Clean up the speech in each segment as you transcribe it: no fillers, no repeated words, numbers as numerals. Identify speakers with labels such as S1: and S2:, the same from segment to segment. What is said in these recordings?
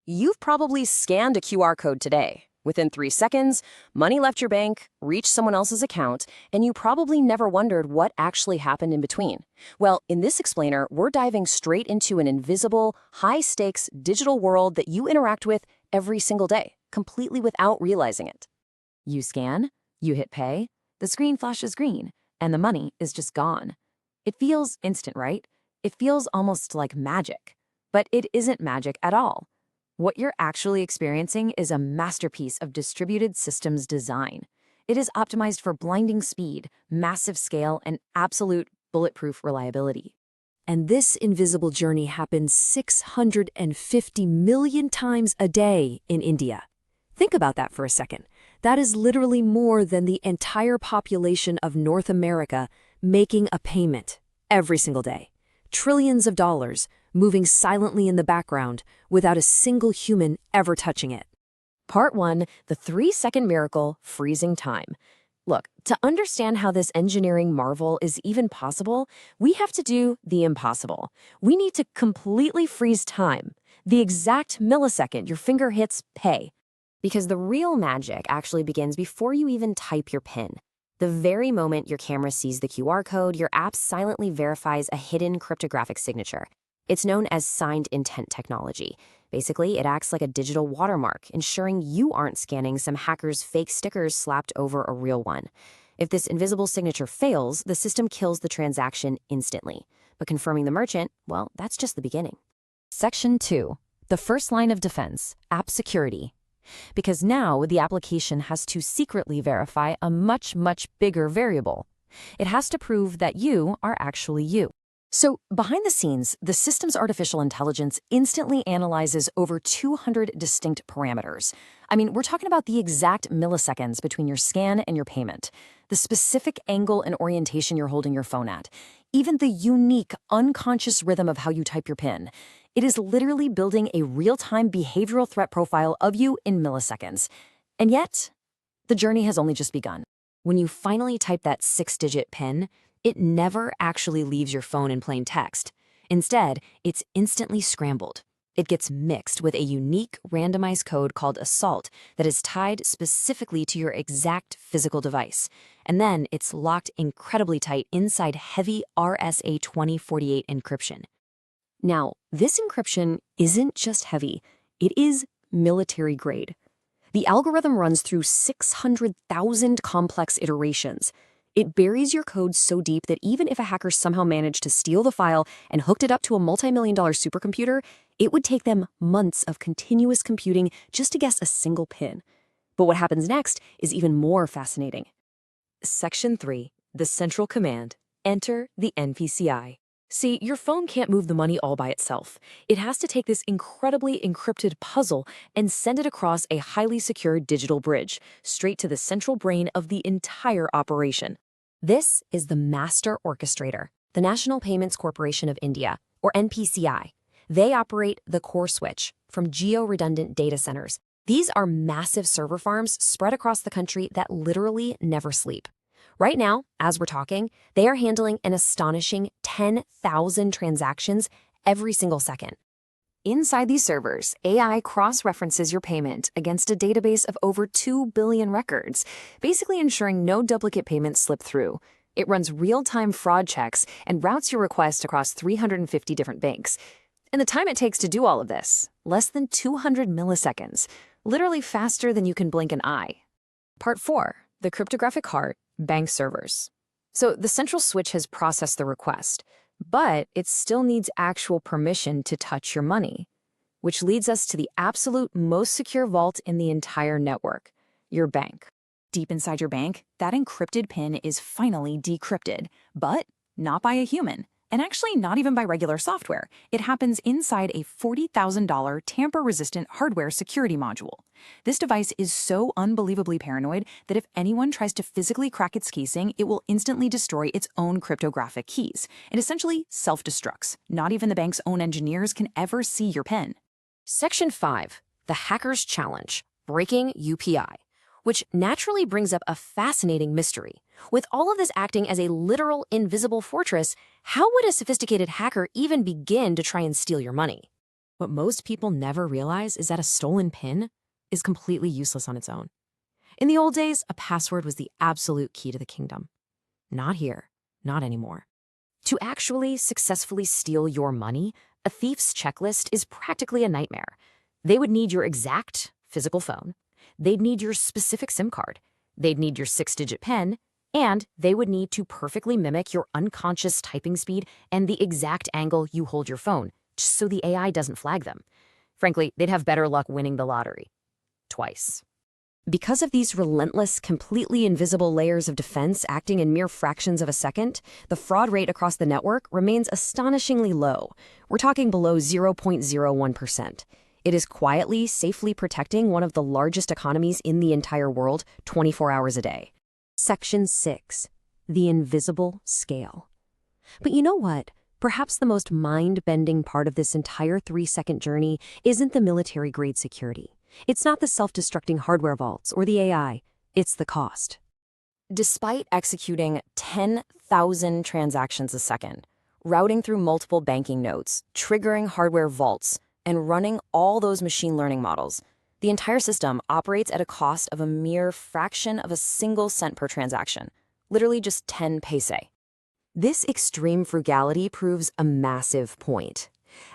S1: You've probably scanned a QR code today. Within 3 seconds, money left your bank, reached someone else's account, and you probably never wondered what actually happened in between. Well, in this explainer, we're diving straight into an invisible, high-stakes digital world that you interact with every single day, completely without realizing it. You scan, you hit pay, the screen flashes green, and the money is just gone. It feels instant, right? It feels almost like magic. But it isn't magic at all. What you're actually experiencing is a masterpiece of distributed systems design. It is optimized for blinding speed, massive scale, and absolute bulletproof reliability. And this invisible journey happens 650 million times a day in India. Think about that for a second. That is literally more than the entire population of North America making a payment every single day. Trillions of dollars moving silently in the background without a single human ever touching it. Part 1, the 3-second miracle, freezing time. Look, to understand how this engineering marvel is even possible, we have to do the impossible. We need to completely freeze time, the exact millisecond your finger hits pay. Because the real magic actually begins before you even type your PIN. The very moment your camera sees the QR code, your app silently verifies a hidden cryptographic signature. It's known as signed intent technology. Basically, it acts like a digital watermark, ensuring you aren't scanning some hacker's fake stickers slapped over a real one. If this invisible signature fails, the system kills the transaction instantly. But confirming the merchant, well, that's just the beginning. Section 2. The first line of defense, app security. Because now the application has to secretly verify a much bigger variable. It has to prove that you are actually you. So, behind the scenes, the system's artificial intelligence instantly analyzes over 200 distinct parameters. I mean, we're talking about the exact milliseconds between your scan and your payment, the specific angle and orientation you're holding your phone at, even the unique, unconscious rhythm of how you type your PIN. It is literally building a real-time behavioral threat profile of you in milliseconds. And yet, the journey has only just begun. When you finally type that 6-digit PIN, it never actually leaves your phone in plain text. Instead, it's instantly scrambled. It gets mixed with a unique randomized code called assault that is tied specifically to your exact physical device. And then it's locked incredibly tight inside heavy RSA-2048 encryption. Now, this encryption isn't just heavy, it is military grade. The algorithm runs through 600,000 complex iterations. It buries your code so deep that even if a hacker somehow managed to steal the file and hooked it up to a multi-million-dollar supercomputer, it would take them months of continuous computing just to guess a single PIN. But what happens next is even more fascinating. Section 3. The Central Command. Enter the NPCI. See, your phone can't move the money all by itself. It has to take this incredibly encrypted puzzle and send it across a highly secure digital bridge, straight to the central brain of the entire operation. This is the Master Orchestrator, the National Payments Corporation of India, or NPCI. They operate the core switch from geo-redundant data centers. These are massive server farms spread across the country that literally never sleep. Right now, as we're talking, they are handling an astonishing 10,000 transactions every single second. Inside these servers, AI cross-references your payment against a database of over 2 billion records, basically ensuring no duplicate payments slip through. It runs real-time fraud checks and routes your request across 350 different banks. And the time it takes to do all of this, less than 200 milliseconds, literally faster than you can blink an eye. Part 4. The cryptographic heart, bank servers. So the central switch has processed the request, but it still needs actual permission to touch your money, which leads us to the absolute most secure vault in the entire network, your bank.
S2: Deep inside your bank, that encrypted PIN is finally decrypted, but not by a human. And actually not even by regular software. It happens inside a $40,000 tamper-resistant hardware security module. This device is so unbelievably paranoid that if anyone tries to physically crack its casing, it will instantly destroy its own cryptographic keys. It essentially self-destructs. Not even the bank's own engineers can ever see your PIN.
S1: Section 5. The Hacker's Challenge, Breaking UPI, which naturally brings up a fascinating mystery. With all of this acting as a literal invisible fortress, how would a sophisticated hacker even begin to try and steal your money?
S3: What most people never realize is that a stolen PIN is completely useless on its own. In the old days, a password was the absolute key to the kingdom. Not here, not anymore. To actually successfully steal your money, a thief's checklist is practically a nightmare. They would need your exact physical phone, they'd need your specific SIM card, they'd need your 6-digit PIN, and they would need to perfectly mimic your unconscious typing speed and the exact angle you hold your phone, just so the AI doesn't flag them. Frankly, they'd have better luck winning the lottery. Twice. Because of these relentless, completely invisible layers of defense acting in mere fractions of a second, the fraud rate across the network remains astonishingly low. We're talking below 0.01%. It is quietly, safely protecting one of the largest economies in the entire world 24 hours a day. Section 6. The invisible scale. But you know what? Perhaps the most mind-bending part of this entire 3-second journey isn't the military-grade security. It's not the self-destructing hardware vaults or the AI. It's the cost. Despite executing 10,000 transactions a second, routing through multiple banking nodes, triggering hardware vaults, and running all those machine learning models, the entire system operates at a cost of a mere fraction of a single cent per transaction, literally just 10 paise. This extreme frugality proves a massive point.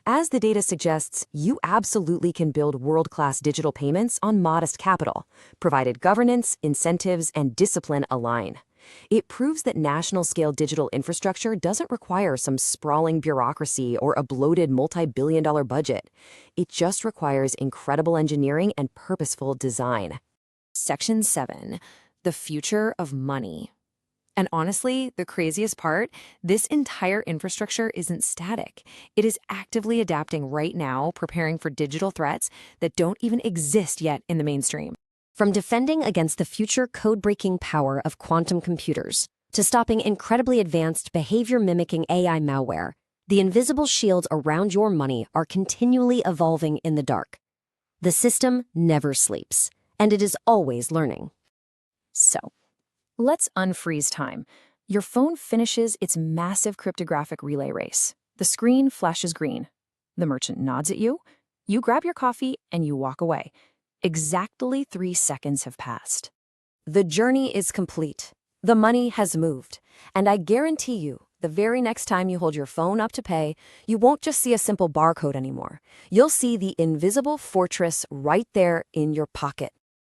S3: As the data suggests, you absolutely can build world-class digital payments on modest capital, provided governance, incentives, and discipline align. It proves that national-scale digital infrastructure doesn't require some sprawling bureaucracy or a bloated multi-billion-dollar budget. It just requires incredible engineering and purposeful design. Section 7. The future of money. And honestly, the craziest part, this entire infrastructure isn't static. It is actively adapting right now, preparing for digital threats that don't even exist yet in the mainstream. From defending against the future code-breaking power of quantum computers to stopping incredibly advanced behavior-mimicking AI malware, the invisible shields around your money are continually evolving in the dark. The system never sleeps, and it is always learning. So, let's unfreeze time. Your phone finishes its massive cryptographic relay race. The screen flashes green. The merchant nods at you. You grab your coffee and you walk away. Exactly 3 seconds have passed. The journey is complete. The money has moved. And I guarantee you, the very next time you hold your phone up to pay, you won't just see a simple barcode anymore. You'll see the invisible fortress right there in your pocket.